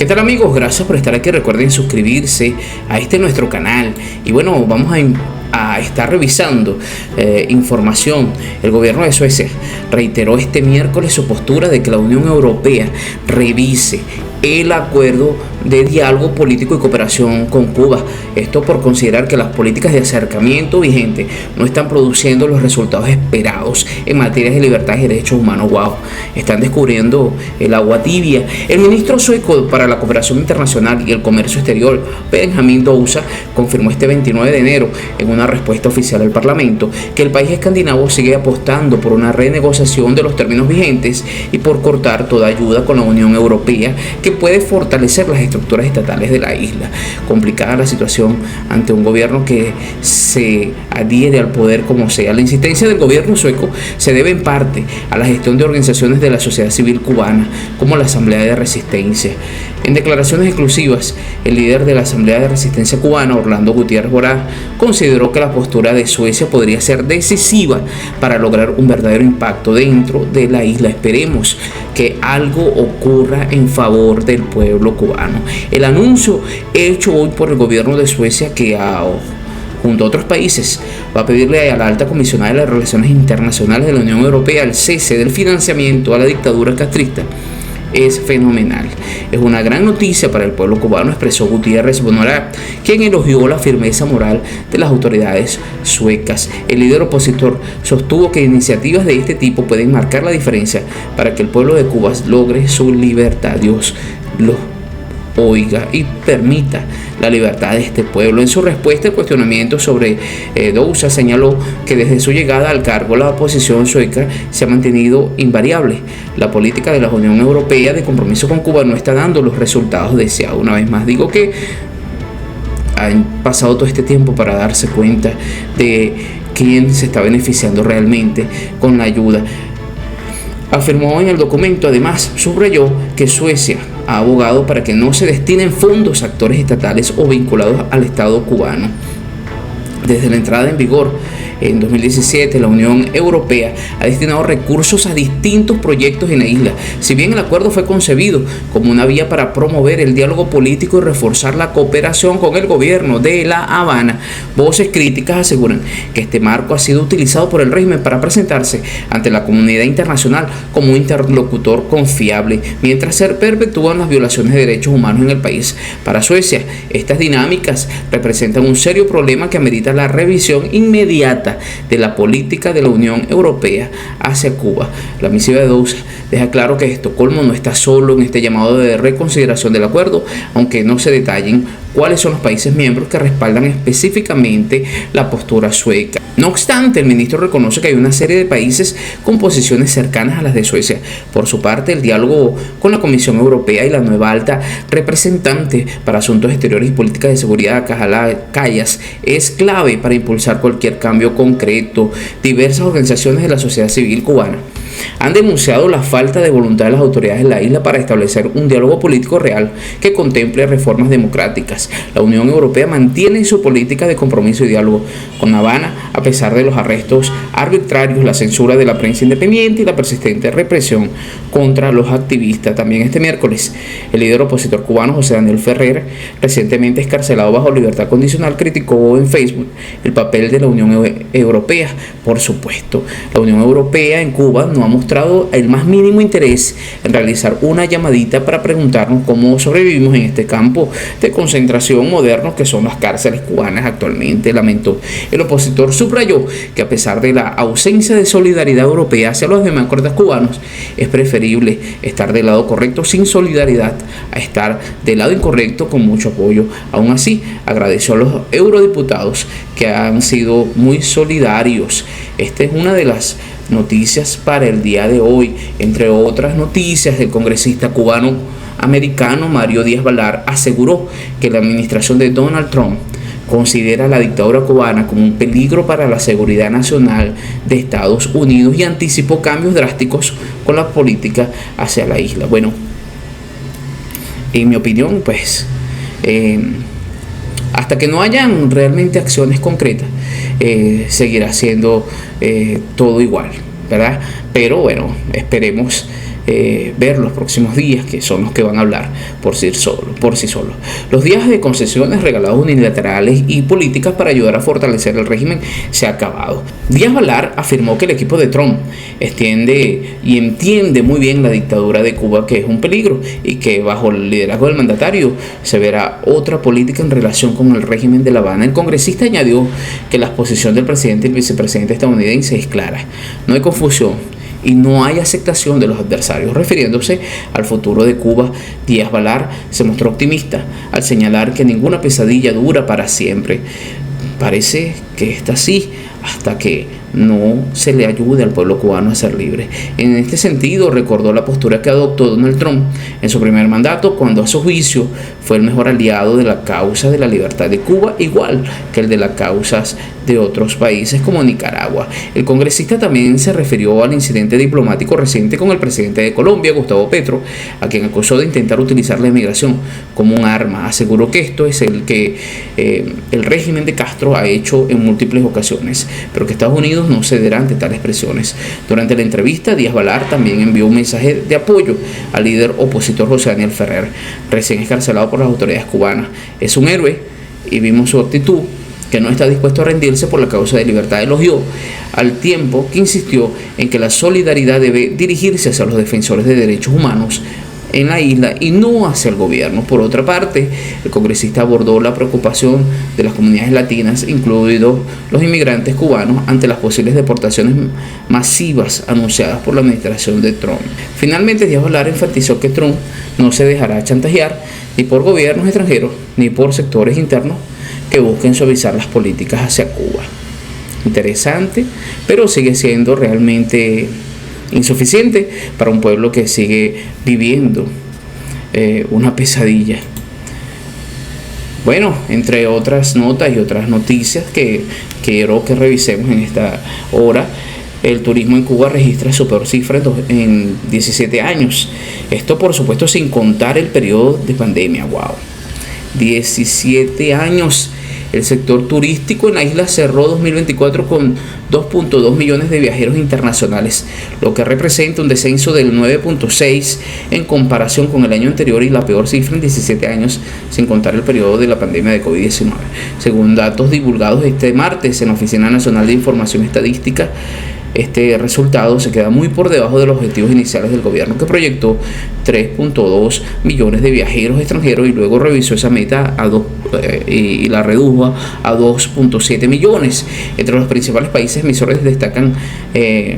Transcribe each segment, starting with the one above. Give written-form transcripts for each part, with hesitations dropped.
¿Qué tal, amigos? Gracias por estar aquí. Recuerden suscribirse a nuestro canal. Y bueno, vamos a estar revisando información. El gobierno de Suecia reiteró este miércoles su postura de que la Unión Europea revise el acuerdo de diálogo político y cooperación con Cuba. Esto por considerar que las políticas de acercamiento vigentes no están produciendo los resultados esperados en materia de libertad y derechos humanos. Wow, están descubriendo el agua tibia. El ministro sueco para la cooperación internacional y el comercio exterior, Benjamin Dousa, confirmó este 29 de enero en una respuesta oficial al Parlamento que el país escandinavo sigue apostando por una renegociación de los términos vigentes y por cortar toda ayuda con la Unión Europea que puede fortalecer las estructuras estatales de la isla. Complicada la situación ante un gobierno que se adhiere al poder como sea. La insistencia del gobierno sueco se debe en parte a la gestión de organizaciones de la sociedad civil cubana, como la Asamblea de Resistencia. En declaraciones exclusivas, el líder de la Asamblea de Resistencia cubana, Orlando Gutiérrez Borás, consideró que la postura de Suecia podría ser decisiva para lograr un verdadero impacto dentro de la isla. Esperemos que algo ocurra en favor del pueblo cubano. El anuncio hecho hoy por el gobierno de Suecia, que junto a otros países va a pedirle a la alta comisionada de las Relaciones Internacionales de la Unión Europea el cese del financiamiento a la dictadura castrista, es fenomenal. Es una gran noticia para el pueblo cubano, expresó Gutiérrez Borás, quien elogió la firmeza moral de las autoridades suecas. El líder opositor sostuvo que iniciativas de este tipo pueden marcar la diferencia para que el pueblo de Cuba logre su libertad. Dios lo oiga y permita la libertad de este pueblo. En su respuesta al cuestionamiento sobre Dousa, señaló que desde su llegada al cargo la oposición sueca se ha mantenido invariable. La política de la Unión Europea de compromiso con Cuba no está dando los resultados deseados. Una vez más digo que han pasado todo este tiempo para darse cuenta de quién se está beneficiando realmente con la ayuda. Afirmó en el documento. Además, subrayó que Suecia ha abogado para que no se destinen fondos a actores estatales o vinculados al Estado cubano. Desde la entrada en vigor en 2017, la Unión Europea ha destinado recursos a distintos proyectos en la isla. Si bien el acuerdo fue concebido como una vía para promover el diálogo político y reforzar la cooperación con el gobierno de La Habana, voces críticas aseguran que este marco ha sido utilizado por el régimen para presentarse ante la comunidad internacional como un interlocutor confiable, mientras se perpetúan las violaciones de derechos humanos en el país. Para Suecia, estas dinámicas representan un serio problema que amerita la revisión inmediata de la política de la Unión Europea hacia Cuba. La misiva de Dousa deja claro que Estocolmo no está solo en este llamado de reconsideración del acuerdo, aunque no se detallen cuáles son los países miembros que respaldan específicamente la postura sueca. No obstante, el ministro reconoce que hay una serie de países con posiciones cercanas a las de Suecia. Por su parte, el diálogo con la Comisión Europea y la nueva alta representante para Asuntos Exteriores y Políticas de Seguridad, Kaja Kallas, es clave para impulsar cualquier cambio concreto. Diversas organizaciones de la sociedad civil cubana han denunciado la falta de voluntad de las autoridades de la isla para establecer un diálogo político real que contemple reformas democráticas. La Unión Europea mantiene su política de compromiso y diálogo con La Habana a pesar de los arrestos arbitrarios, la censura de la prensa independiente y la persistente represión contra los activistas. También este miércoles, el líder opositor cubano José Daniel Ferrer, recientemente escarcelado bajo libertad condicional, criticó en Facebook el papel de la Unión Europea. Por supuesto, la Unión Europea en Cuba no ha mostrado el más mínimo interés en realizar una llamadita para preguntarnos cómo sobrevivimos en este campo de concentración moderno que son las cárceles cubanas actualmente, lamentó. El opositor subrayó que a pesar de la ausencia de solidaridad europea hacia los demócratas cubanos, es preferible estar del lado correcto sin solidaridad a estar del lado incorrecto con mucho apoyo. Aún así, agradeció a los eurodiputados que han sido muy solidarios. Esta es una de las noticias para el día de hoy. Entre otras noticias, el congresista cubano americano Mario Díaz-Balart aseguró que la administración de Donald Trump considera la dictadura cubana como un peligro para la seguridad nacional de Estados Unidos y anticipó cambios drásticos con la política hacia la isla. Bueno, en mi opinión, pues hasta que no hayan realmente acciones concretas, seguirá siendo todo igual, ¿verdad? Pero bueno, esperemos ver los próximos días, que son los que van a hablar por sí solos. Los días de concesiones, regalados unilaterales y políticas para ayudar a fortalecer el régimen se ha acabado. Díaz Balart afirmó que el equipo de Trump extiende y entiende muy bien la dictadura de Cuba, que es un peligro, y que bajo el liderazgo del mandatario se verá otra política en relación con el régimen de La Habana. El congresista añadió que la posición del presidente y el vicepresidente estadounidense es clara. No hay confusión y no hay aceptación de los adversarios. Refiriéndose al futuro de Cuba, Díaz Balart se mostró optimista al señalar que ninguna pesadilla dura para siempre. Parece que está así hasta que no se le ayude al pueblo cubano a ser libre. En este sentido, recordó la postura que adoptó Donald Trump en su primer mandato, cuando a su juicio fue el mejor aliado de la causa de la libertad de Cuba, igual que el de las causas de otros países como Nicaragua. El congresista también se refirió al incidente diplomático reciente con el presidente de Colombia, Gustavo Petro, a quien acusó de intentar utilizar la inmigración como un arma. Aseguró que esto es el que el régimen de Castro ha hecho en múltiples ocasiones, pero que Estados Unidos no cederá ante tales presiones. Durante la entrevista, Díaz Balart también envió un mensaje de apoyo al líder opositor José Daniel Ferrer, recién escarcelado por las autoridades cubanas. Es un héroe y vimos su actitud, que no está dispuesto a rendirse por la causa de libertad. Elogió al tiempo que insistió en que la solidaridad debe dirigirse hacia los defensores de derechos humanos en la isla y no hacia el gobierno. Por otra parte, el congresista abordó la preocupación de las comunidades latinas, incluidos los inmigrantes cubanos, ante las posibles deportaciones masivas anunciadas por la administración de Trump. Finalmente, Díaz Balart enfatizó que Trump no se dejará chantajear ni por gobiernos extranjeros ni por sectores internos que busquen suavizar las políticas hacia Cuba. Interesante, pero sigue siendo realmente insuficiente para un pueblo que sigue viviendo una pesadilla. Bueno, entre otras notas y otras noticias que quiero que revisemos en esta hora, el turismo en Cuba registra su peor cifra en 17 años. Esto, por supuesto, sin contar el periodo de pandemia. ¡Wow! 17 años. El sector turístico en la isla cerró 2024 con 2.2 millones de viajeros internacionales, lo que representa un descenso del 9.6 en comparación con el año anterior y la peor cifra en 17 años, sin contar el periodo de la pandemia de COVID-19. Según datos divulgados este martes en la Oficina Nacional de Información Estadística, este resultado se queda muy por debajo de los objetivos iniciales del gobierno, que proyectó 3.2 millones de viajeros extranjeros y luego revisó esa meta y la redujo a 2.7 millones. Entre los principales países emisores destacan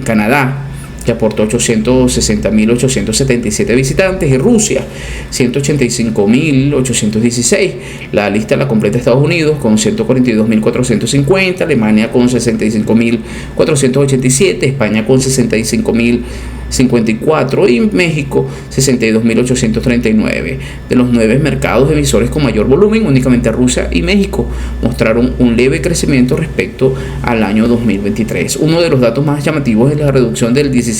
Canadá, que aportó 860.877 visitantes, y Rusia, 185.816. La lista la completa Estados Unidos con 142.450, Alemania con 65.487, España con 65.054 y México 62.839. De los 9 mercados emisores con mayor volumen, únicamente Rusia y México mostraron un leve crecimiento respecto al año 2023. Uno de los datos más llamativos es la reducción del 17.8%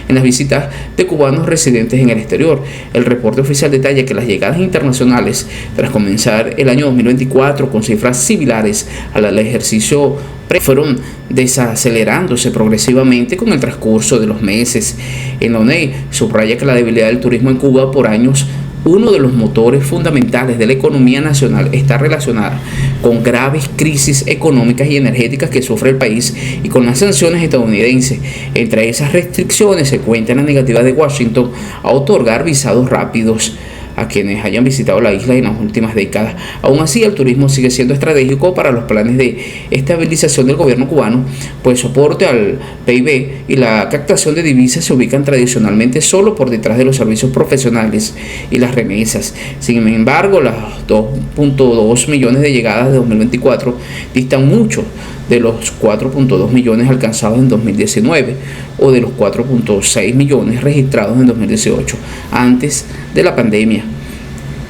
en las visitas de cubanos residentes en el exterior. El reporte oficial detalla que las llegadas internacionales, tras comenzar el año 2024 con cifras similares a la del ejercicio fueron desacelerándose progresivamente con el transcurso de los meses. En la ONEI subraya que la debilidad del turismo en Cuba por años, uno de los motores fundamentales de la economía nacional, está relacionada con graves crisis económicas y energéticas que sufre el país y con las sanciones estadounidenses. Entre esas restricciones se cuenta la negativa de Washington a otorgar visados rápidos a quienes hayan visitado la isla en las últimas décadas. Aún así, el turismo sigue siendo estratégico para los planes de estabilización del gobierno cubano, pues soporte al PIB y la captación de divisas se ubican tradicionalmente solo por detrás de los servicios profesionales y las remesas. Sin embargo, las 2.2 millones de llegadas de 2024 distan mucho de los 4.2 millones alcanzados en 2019 o de los 4.6 millones registrados en 2018, antes de la pandemia.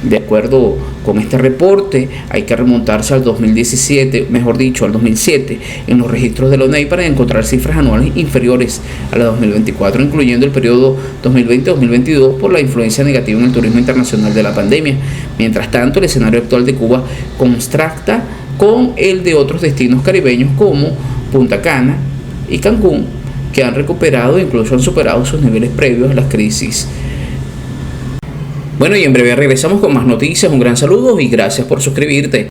De acuerdo con este reporte, hay que remontarse al 2017, mejor dicho, al 2007, en los registros de la ONEI para encontrar cifras anuales inferiores a la de 2024, incluyendo el periodo 2020-2022 por la influencia negativa en el turismo internacional de la pandemia. Mientras tanto, el escenario actual de Cuba contrasta con el de otros destinos caribeños como Punta Cana y Cancún, que han recuperado e incluso han superado sus niveles previos a las crisis. Bueno, y en breve regresamos con más noticias. Un gran saludo y gracias por suscribirte.